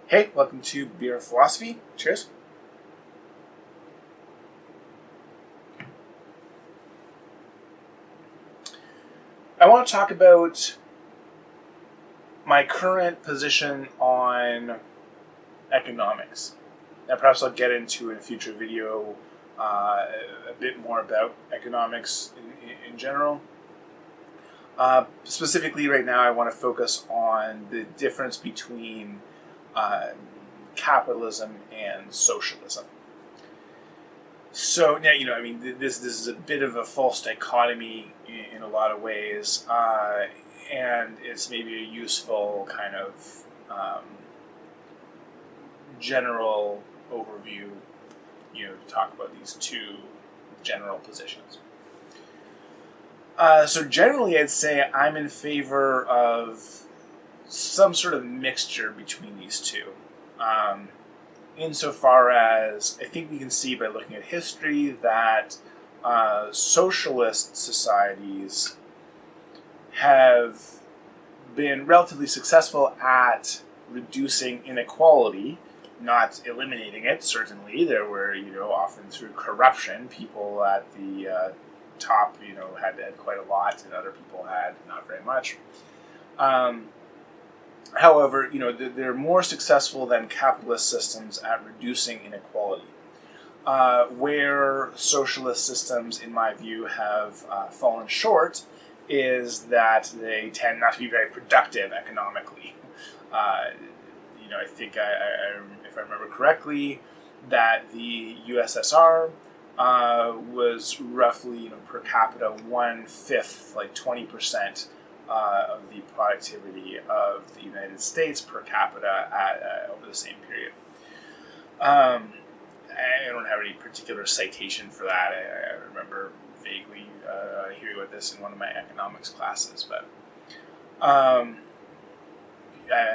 Hey, welcome to Beer Philosophy. Cheers. I want to talk about my current position on economics. And perhaps I'll get into in a future video a bit more about economics in general. Specifically, right now, I want to focus on the difference between capitalism and socialism. So, yeah, this is a bit of a false dichotomy in a lot of ways, and it's maybe a useful kind of general overview, to talk about these two general positions. So generally, I'd say I'm in favor of some sort of mixture between these two. Insofar as I think we can see by looking at history that socialist societies have been relatively successful at reducing inequality, not eliminating it. Certainly, there were, often through corruption, people at the top, had quite a lot, and other people had not very much. However, they're more successful than capitalist systems at reducing inequality. Where socialist systems, in my view, have fallen short is that they tend not to be very productive economically. I think, if I remember correctly, that the USSR was roughly, per capita, 1/5, like 20%. Of the productivity of the United States per capita over the same period. I don't have any particular citation for that. I remember vaguely hearing about this in one of my economics classes, but I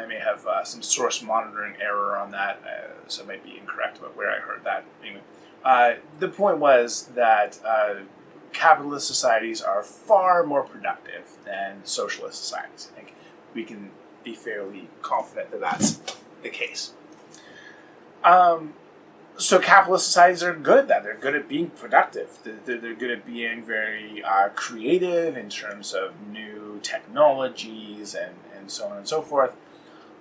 may have some source monitoring error on that, so it might be incorrect about where I heard that. Anyway, the point was that capitalist societies are far more productive than socialist societies. I think we can be fairly confident that that's the case. So capitalist societies are good at that. They're good at being productive. They're good at being very creative in terms of new technologies and so on and so forth.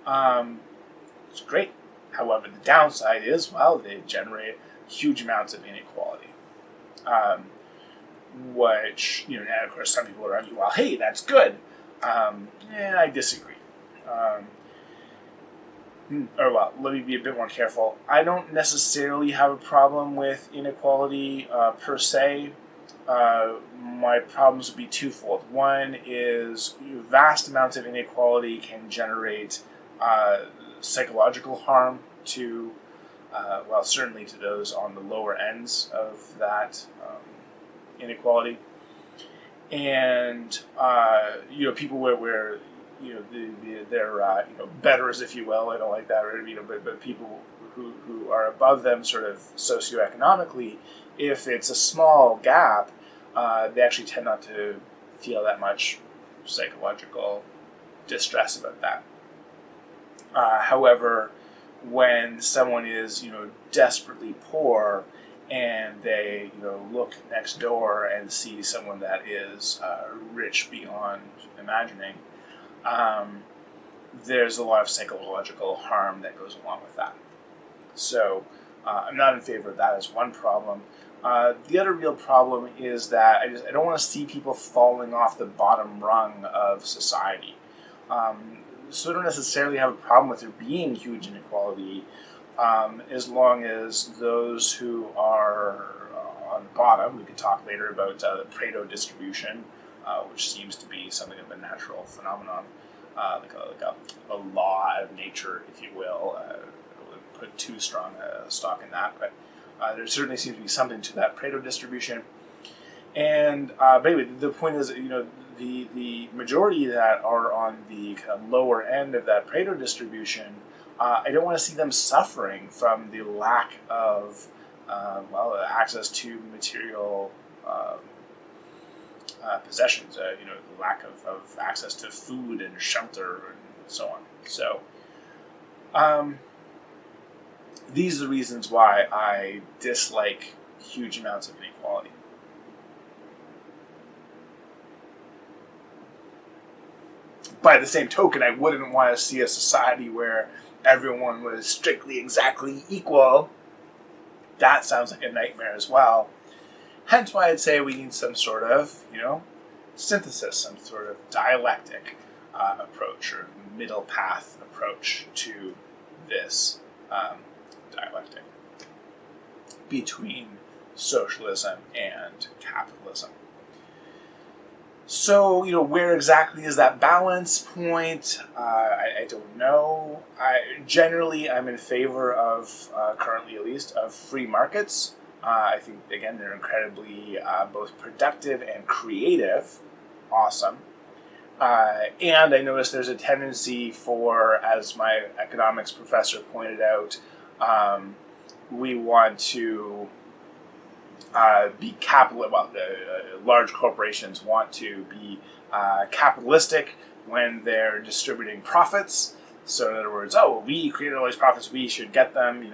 It's great. However, the downside is, they generate huge amounts of inequality. Which, and of course some people argue, hey, that's good. I disagree. Let me be a bit more careful. I don't necessarily have a problem with inequality per se. My problems would be twofold. One is vast amounts of inequality can generate psychological harm to, certainly to those on the lower ends of that inequality, and people where they're betters, if you will. I don't like that, but people who are above them, sort of socioeconomically, if it's a small gap, they actually tend not to feel that much psychological distress about that. However, when someone is desperately poor, and they look next door and see someone that is rich beyond imagining, there's a lot of psychological harm that goes along with that. So I'm not in favor of that as one problem. The other real problem is that I don't want to see people falling off the bottom rung of society. So I don't necessarily have a problem with there being huge inequality, as long as those who are on the bottom. We could talk later about the Pareto distribution, which seems to be something of a natural phenomenon, like a law of nature, if you will. I wouldn't put too strong a stock in that, but there certainly seems to be something to that Pareto distribution. And but anyway, the point is, the majority that are on the kind of lower end of that Pareto distribution, I don't want to see them suffering from the lack of access to material possessions, the lack of access to food and shelter and so on. So these are the reasons why I dislike huge amounts of inequality. By the same token, I wouldn't want to see a society where everyone was strictly exactly equal. That sounds like a nightmare as well. Hence why I'd say we need some sort of, synthesis, some sort of dialectic approach or middle path approach to this dialectic between socialism and capitalism. So, where exactly is that balance point? I don't know. I'm in favor of, currently at least, of free markets. I think, again, they're incredibly both productive and creative. Awesome. And I noticed there's a tendency for, as my economics professor pointed out, we want to be large corporations want to be capitalistic when they're distributing profits. So in other words, we created all these profits, we should get them,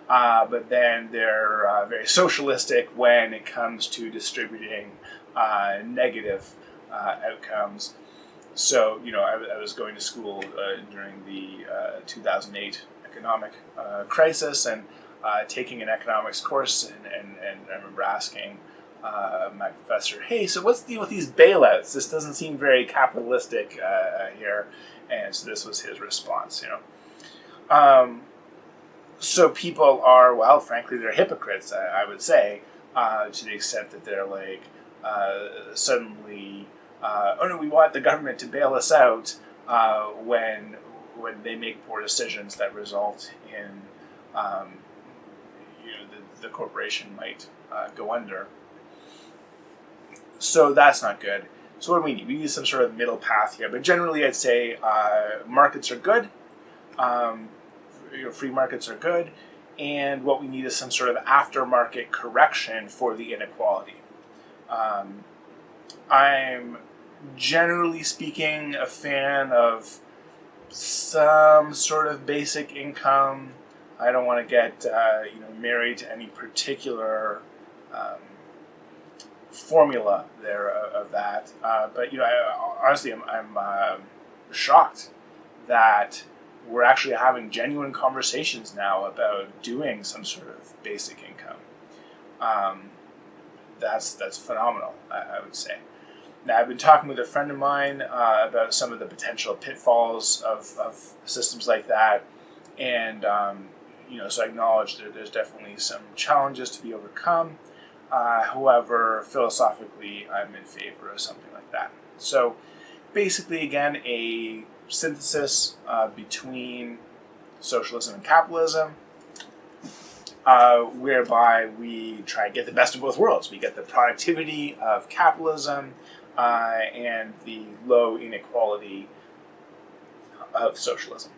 but then they're very socialistic when it comes to distributing negative outcomes. So, I was going to school during the 2008 economic crisis and taking an economics course, and I remember asking my professor, hey, so what's the deal with these bailouts? This doesn't seem very capitalistic here. And so this was his response, So people are, frankly, they're hypocrites, I would say, to the extent that they're like, suddenly, we want the government to bail us out when they make poor decisions that result in, the corporation might go under. So that's not good. So what do we need? We need some sort of middle path here. But generally, I'd say markets are good. Free markets are good. And what we need is some sort of aftermarket correction for the inequality. I'm generally speaking a fan of some sort of basic income. I don't want to get married to any particular formula there of that. But honestly, I'm shocked that we're actually having genuine conversations now about doing some sort of basic income. That's phenomenal, I would say. Now, I've been talking with a friend of mine about some of the potential pitfalls of systems like that, and so I acknowledge that there's definitely some challenges to be overcome. However, philosophically, I'm in favor of something like that. So, basically, again, a synthesis between socialism and capitalism, whereby we try to get the best of both worlds. We get the productivity of capitalism and the low inequality of socialism.